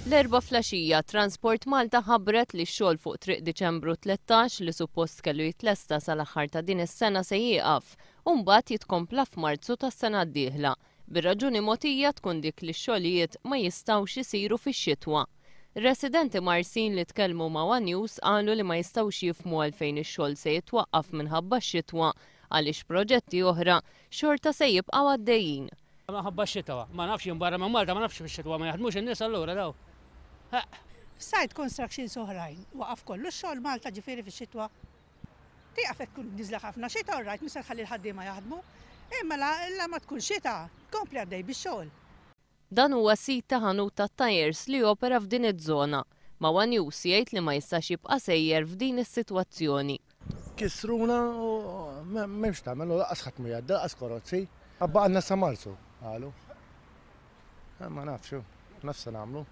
L-4 flaxija Transport Malta ħabbret li x-xogħol fuq triq Diċembru 13 li suppost kellu jitlesta sal-aħħar ta' din is-sena se jieqaf u mbagħad jitkompla f'Marzu tas-sena d-dieħla. Bir-raġuni mogħtija tkun dik li x-xogħlijiet ma jistgħux isiru fix-xitwa. Residenti Marsin li tkellmu ma' One News qalu li ma jistgħux jifhmu għalfejn ix-xogħol se jitwaqqaf minħabba x-xitwa għaliex proġetti oħra xorta se jibqgħu għaddejjin. Maħabba x-xitwa, ma nafx jinbarra ma' Malta, ma nafx fix-xitwa ma jaħdmux in-nies allura daw. Site construction soħrajn, waqaf kollu xogħol Malta ġifieri fix-xitwa. Tieqaf hekk kun niżla ħafna xita orrajt misal ħalli l-ħaddiema jaħdmu. Imma la ma tkun xita, kompli għaddej bix-xogħol. Dan huwa sit ta' ħanut tat-tajers li opera f'din iż-żona. Ma' One News jgħid li ma jistax jibqa' sejjer f'din is-sitwazzjoni. Kisruna u m'hemmx tagħmel laqas ħadd ma jgħadda laqas korozzi. Abba għandna sa Marzu qalu. Ma nafx, nafsa nagħmlu.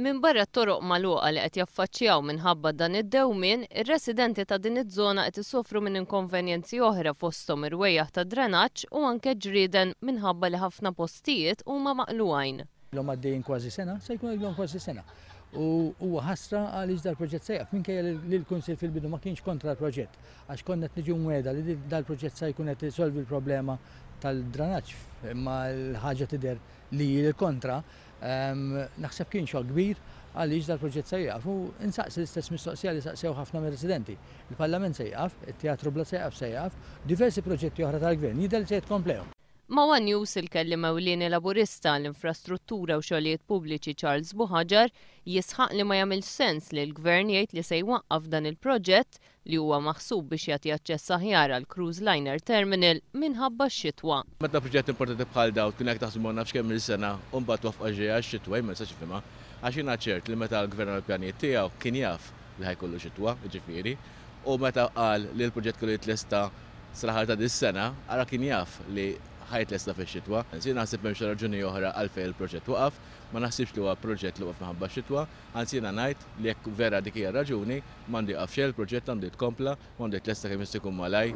Min barra t-toroq magħluqa li qed jaffaċċjaw minħabba dan id-dewmien, ir-residenti ta' din iż-żona qed isofru minn inkonvenjenzi oħra fosthom ir-wejjaħ ta' drenaġġ u anke ġrieden minħabba li ħafna postijiet huma maqlugħajn. L-hom għaddejjin kważi sena, se jkun għadhom kważi sena. U huwa ħasra għaliex dal-proġett se jaqaf minkejja li l-Kunsill fil-bidu ma kienx kontra l-proġett għax konna qed niġu mweda li dal-proġett se jkun qed isolvi l-problema tal-drenaġġ, imma l-ħaġa tidher li l-kontra. Naħseb kien xogħol kbir għaliex dal-proġett se jaqaf u insaqsi l-istess mistoqsija li saqsew ħafna mir-residenti. Il-Parlament se jaqaf, it-Teatru Bla se jaqaf, diversi proġetti oħra tal-Gvern jidher li se jitkomplehom. Ma' One News il-kellim ewlieni laburista l-infrastruttura u xogħlijiet pubbliċi Charles Buħaġar jisħaq li ma jagħmilx sens li l-Gvern jgħid li se jwaqqaf dan il-proġett li huwa maħsub biex jagħti aċċess aħjar għal cruise liner terminal minħabba x-xitwa. Meta proġett importanti bħal dawn kien hekk taħsbu nafx kemm il-sena u mbagħad wafqa ġejja x-xitwa ma nistax ifhimha għax jiena ċert li meta l-Gvern għall-pjanijiet tiegħu kien jaf li ħajkollu xitwa, jiġifieri, u meta qal li l-proġett kollu jitlesta sal-aħħar ta' dis-sena, ara kien jaf li ħajt lesta fix-xitwa. Anzi naħseb m'hemmx raġuni oħra għalfejn il-proġett waqaf, ma naħsibx li huwa proġett li waqaf minħabba x-xitwa, anzi jiena ngħid li jekk vera dik hija raġuni m'għandi jaqaf xejn il-proġett għandu jitkompla, m'għandu jitlesta kemm jista' jkun malaj